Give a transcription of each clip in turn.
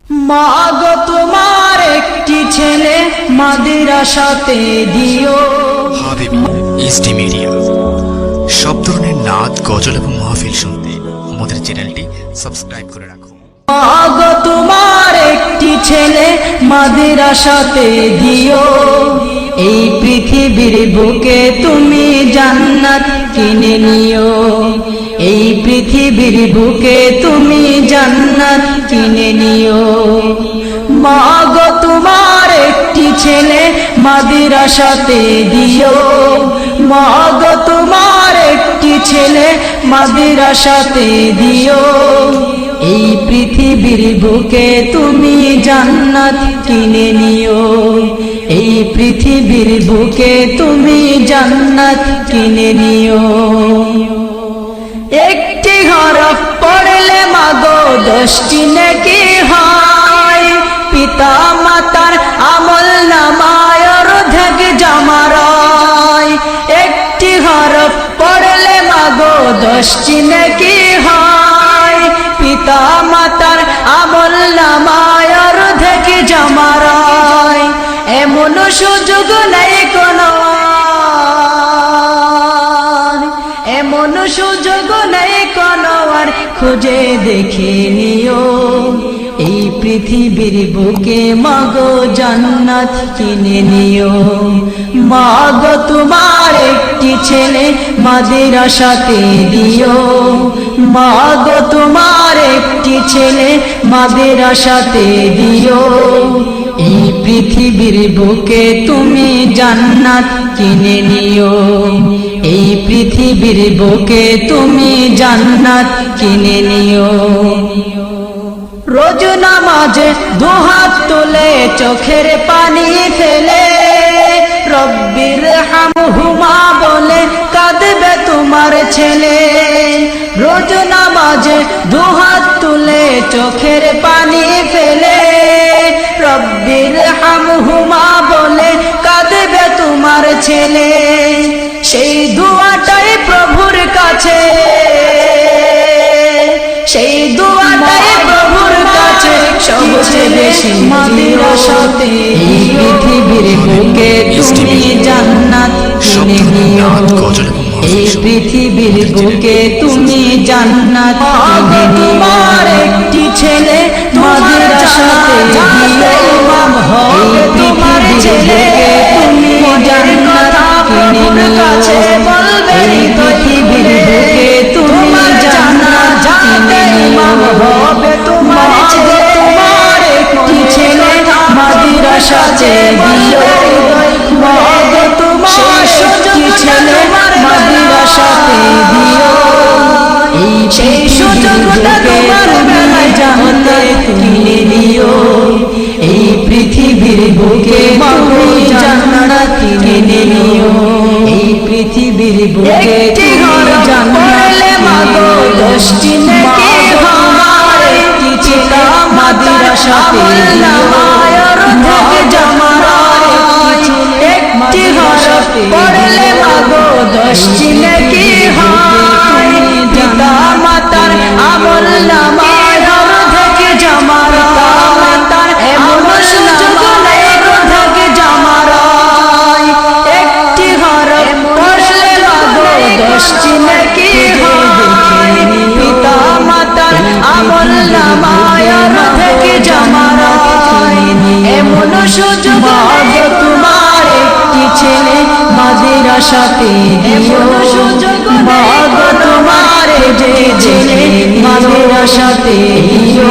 মাগো তোমার একটি ছেলে মাদ্রাসাতে দিও। হাবিবি ইসডি মিডিয়া, সব ধরনের নাচ, গজল এবং মাহফিল শুনতে আমাদের চ্যানেলটি সাবস্ক্রাইব করে রাখুন। মাগো তোমার একটি ছেলে মাদ্রাসাতে দিও। এই পৃথিবীর বুকে তুমি জান্নাত কিনে নিও। এই পৃথিবীর বুকে তুমি জান্নাত কিনে নিও। মাগো তোমার একটি ছেলে মাদ্রাসাতে দিও। মাগো তোমার একটি ছেলে মাদ্রাসাতে দিও। এই পৃথিবীর বুকে তুমি জান্নাত কিনে নিও। এই পৃথিবীর বুকে তুমি জান্নাত কিনে নিও। একটি হরফ পড়লে মাগো 10টি নেকি হয়। পিতা মাতার আমল নামায় অর্ধেক জমারায়। একটি হরফ পড়লে মাগো 10টি নেকি হয়। পিতা মাতার আমল নামায় অর্ধেক জমারায়। এমন সুযোগ নেই কোনো, এমন সুযোগ নেই কোনো আর, খুঁজে দেখে নিও। এই পৃথিবীর বুকে মাগো জান্নাত কিনে নিও। মাগো তোমার একটি ছেলে মাদ্রাসাতে দিও। মাগো তোমার একটি ছেলে মাদ্রাসাতে দিও। এই পৃথিবীর বুকে তুমি জান্নাত কিনে নিও। এই পৃথিবীর বুকে তুমি জান্নাত কিনে নিও। রোজ নামাজে দুহাত তুলে চোখের পানি ফেলে, রব্বির হামহুমা বলে কাঁদবে তোমার ছেলে। রোজ নামাজে দুহাত তুলে চোখের পানি ফেলে, রব্বির হামহুমা বলে কাঁদবে তোমার ছেলে। সেই দুয়াটাই প্রভুর কাছে, সেই দুয়াটাই প্রভুর কাছে সবচেয়ে বেশি মাদ্রাসাতে। এই পৃথিবীর বুকে তুমি জান্নাত কিনে নিও। এই পৃথিবীর বুকে তুমি জান্নাত কিনে নিও। তোমার একটি ছেলে মাদ্রাসাতে দিও। এই পৃথিবীর বুকে তুমি জান্নাত কিনে নিও। এই পৃথিবীর বুকে তুমি জান্নাত কিনে নিও। মাগো তোমার একটি ছেলে মাদ্রাসাতে দিও। মাগো তোমার একটি ছেলে মাদ্রাসাতে দিও। এই পৃথিবীর বুকে তুমি জান্নাত কিনে নিও। এই পৃথিবীর বুকে তুমি জান্নাত কিনে নিও। এই পৃথিবীর বুকে তুমি জান্নাত মাগো 10টি নেকি হয়। একটি ছেলে মাদ্রাসাতে দিও। মাগো জামারায় একটি হরফ পড়লে মাগো 10টি নেকি হয়। পিতা মাতার আমল নামায় অর্ধেক জমারায়। এমন সুযোগ নেই অর্ধেক জমারায়। একটি হরফ পড়লে মাগো 10টি নেকি হয়। পিতা মাতার আমল নামায় অর্ধেক জমারায়। এমন সুযোগ মাগো তোমার একটি ছেলে মাদ্রাসাতে দিও। মাগো তোমার একটি ছেলে মাদ্রাসাতে দিও।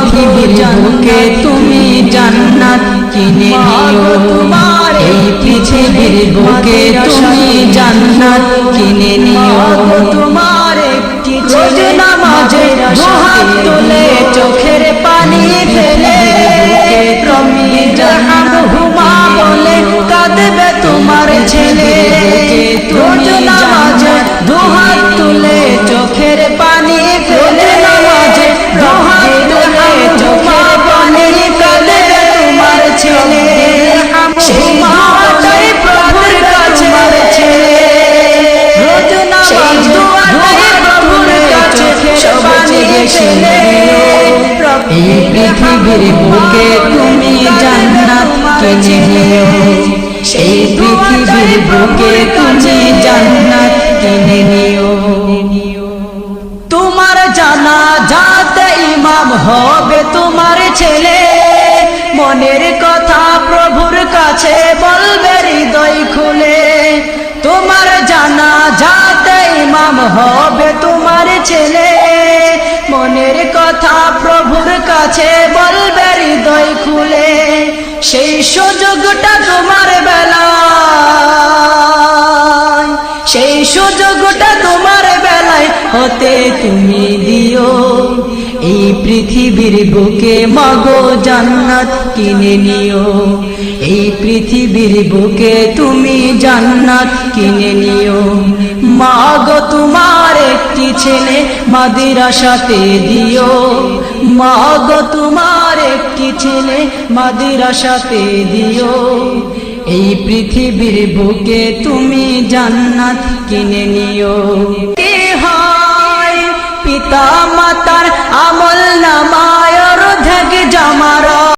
পৃথিবীর বুকে তুমি জান্নাত কিনে নিও। এই পৃথিবীর বুকে তুমি জান্নাত কিনে নিও। তোমার একটি ছেলে নামাজে দুহাত তুলে চোখের পানি ফেলে, রব্বির হামহুমা বলে কাঁদবে তোমার ছেলে। রোজ নামাজে দুহাত তুলে চোখের পানি ফেলে, নামাজে দুহাত তুলে চোখের পানি ফেলে তোমার ছেলে। সেই দুয়াটাই প্রভুর কাছে, রোজ নামাজ দুয়াটাই প্রভুর কাছে সবচেয়ে বেশি। এই পৃথিবীর বুকে তুমি জান্নাত কিনে নিও এই পৃথিবীর বুকে তুমি জান্নাত কিনে নিও তোমার জানাজাতে ইমাম হবে তোমার ছেলে মনের কথা প্রভুর কাছে বলবে হৃদয় খুলে তোমার জানাজাতে ইমাম হবে তোমার ছেলে মনের কথা প্রভুর কাছে বলবে হৃদয় খুলে সেই সুযোগটা তোমার বেলায় সেই সুযোগটা তোমার বেলায় হতে তুমি দিও এই পৃথিবীর বুকে মাগো জান্নাত কিনে নিও এই পৃথিবীর বুকে তুমি জান্নাত কিনে নিও মাগো তোমার একটি ছেলে মাদ্রাসাতে দিও মাগো তোমার একটি ছেলে মাদ্রাসাতে দিও এই পৃথিবীর বুকে তুমি জান্নাত কিনে নিও কে হয় পিতা মাতার আমল নামা